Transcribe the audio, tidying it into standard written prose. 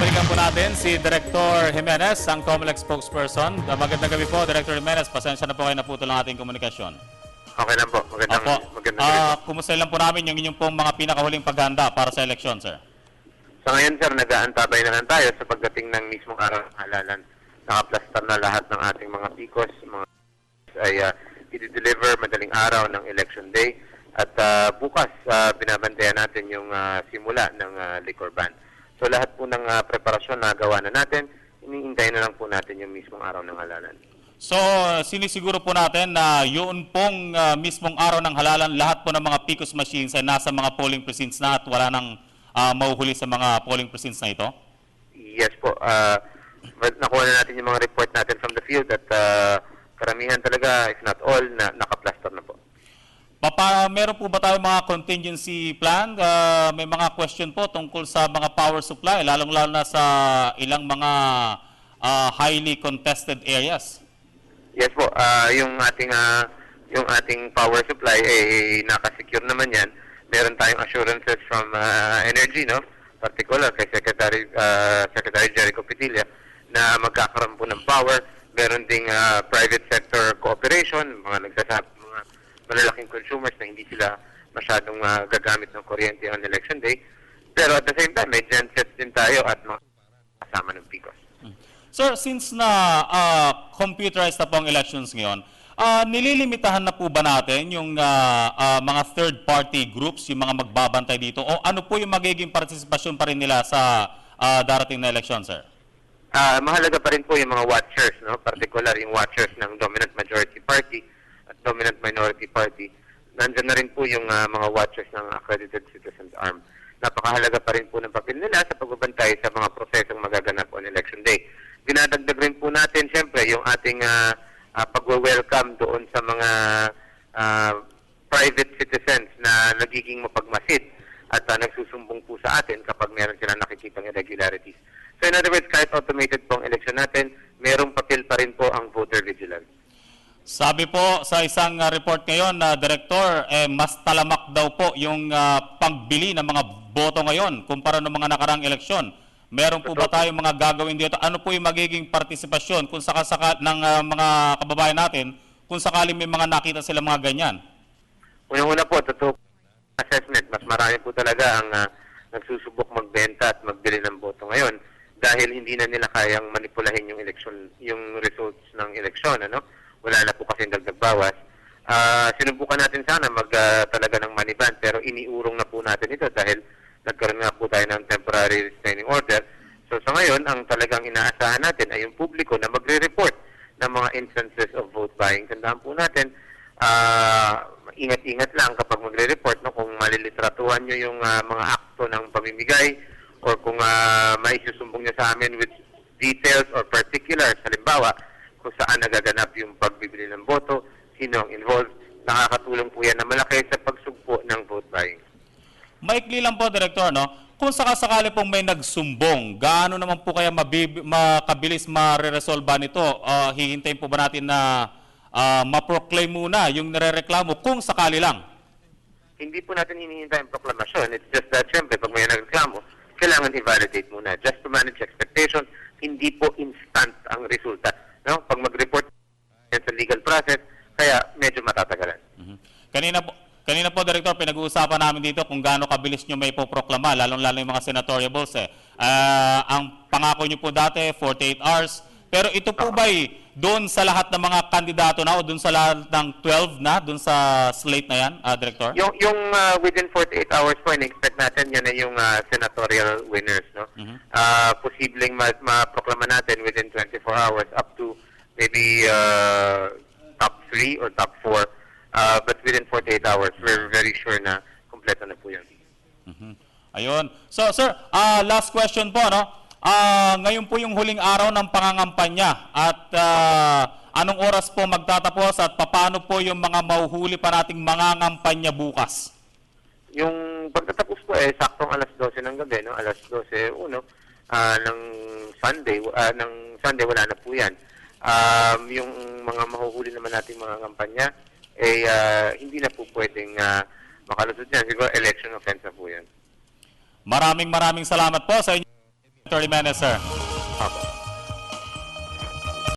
Babalikan po natin si Director Jimenez, ang COMELEC spokesperson. Magandang gabi po, Director Jimenez. Pasensya na po kayo naputol ng ating komunikasyon. Okay lang po. Magandang gabi po. Kumusta lang po namin yung inyong pong mga pinakahuling paghanda para sa eleksyon, sir? Sa ngayon, sir, nag-aantabay na lang tayo sa pagdating ng mismong araw ng halalan. Nakaplastar na lahat ng ating mga pikos, mga ay i-deliver madaling araw ng election day. At bukas, binabantayan natin yung simula ng liquor ban. So lahat po ng preparasyon na gawa na natin, iniintay na lang po natin yung mismong araw ng halalan. So, sinisiguro po natin na yun pong mismong araw ng halalan, lahat po ng mga PICOS machines ay nasa mga polling precincts na at wala nang mahuhuli sa mga polling precincts na ito? Yes po. Nakuha na natin yung mga report natin from the field at karamihan talaga, if not all, na nakaplaster na po. Meron po ba tayo mga contingency plan? May mga question po tungkol sa mga power supply, lalong-lalo na sa ilang mga highly contested areas. Yes po, yung ating power supply naka-secure naman yan. Meron tayong assurances from Energy, no? Particular kay Secretary Jericho Petilla na magkakaroon po ng power. Meron ding private sector cooperation, mga malalaking consumers na hindi sila masyadong gagamit ng kuryente on election day. Pero at the same time, may gensets din tayo at mga kasama ng PICOS. Sir, since na computerized na po ang elections ngayon, nililimitahan na po ba natin yung mga third-party groups, yung mga magbabantay dito? O ano po yung magiging partisipasyon pa rin nila sa darating na eleksyon, sir? Mahalaga pa rin po yung mga watchers, no? Particular yung watchers ng dominant majority party at dominant minority party. Nandiyan na rin po yung mga watchers ng Accredited Citizens Arm. Napakahalaga pa rin po ng papel nila sa pagbabantay sa mga prosesong magaganap on election day. Dinadagdag rin po natin, siyempre, yung ating pag-welcome doon sa mga private citizens na nagiging mapagmasid at nagsusumbong po sa atin kapag meron silang nakikitang irregularities. So in other words, kahit automated po ang election natin, merong papel pa rin po ang voter vigilance. Sabi po sa isang report ngayon na Director, mas talamak daw po yung pagbili ng mga boto ngayon kumpara ng mga nakarang eleksyon. Meron po ba tayong mga gagawin dito? Ano po yung magiging partisipasyon kung ng mga kababayan natin kung sakaling may mga nakita sila mga ganyan? Unang-una po, totoo assessment. Mas marami po talaga ang nagsusubok magbenta at magbili ng boto ngayon dahil hindi na nila kayang manipulahin yung election, yung results ng eleksyon, ano? Wala na po kasi dagdag bawas. Sinubukan natin sana talaga ng money ban pero iniurong na po natin ito dahil nagkaroon nga po tayo ng temporary restraining order. So sa ngayon, ang talagang inaasahan natin ay yung publiko na magre-report ng mga instances of vote buying. Tandaan po natin, ingat-ingat lang kapag magre-report, no, kung malilitratuhan nyo yung mga akto ng pamimigay or kung maisusumbong nyo sa amin with details or particulars, halimbawa, kung saan nagaganap yung pagbibili ng boto, sino ang involved, nakakatulong po yan na malaki sa pagsugpo ng vote buying. Maikli lang po, Director, no? Kung sakasakali pong may nagsumbong, gaano naman po kaya makabilis mareresolba nito? Hihintayin po ba natin na ma-proclaim muna yung nirereklamo kung sakali lang? Hindi po natin hinihintay ang proklamasyon. It's just that, syempre, pag may nagreklamo, kailangan i-validate muna. Just to manage expectations, hindi po instant ang resulta. No? Pag mag-report sa legal process, kaya medyo matatagalan. Kanina po, Director, pinag-uusapan namin dito kung gaano kabilis nyo may poproklama, lalong-lalo yung mga senatoriables. Ang pangako nyo po dati, 48 hours. Pero ito po ba'y doon sa lahat ng mga kandidato na o doon sa lahat ng 12 na, doon sa slate na yan, Director? Yung within 48 hours po, in-expect natin yan ay yung senatorial winners. No? Posibleng ma-proklama natin within 24 hours up to maybe top 3 or top 4. But within 48 hours, we're very sure na kompleto na po yan. Ayun. So, sir, last question po, no? Ngayon po yung huling araw ng pangangampanya at anong oras po magtatapos at paano po yung mga mahuhuli pa nating mangangampanya bukas? Yung pagtatapos po saktong alas 12 ng gabi, no? Alas 12:01 ng Sunday, wala na po yan. Yung mga mahuhuli naman nating mga kampanya, hindi na po pwedeng makalusot yan. Siguro election offense na po yan. Maraming salamat po sa inyo. Victor Jimenez, sir. Opo.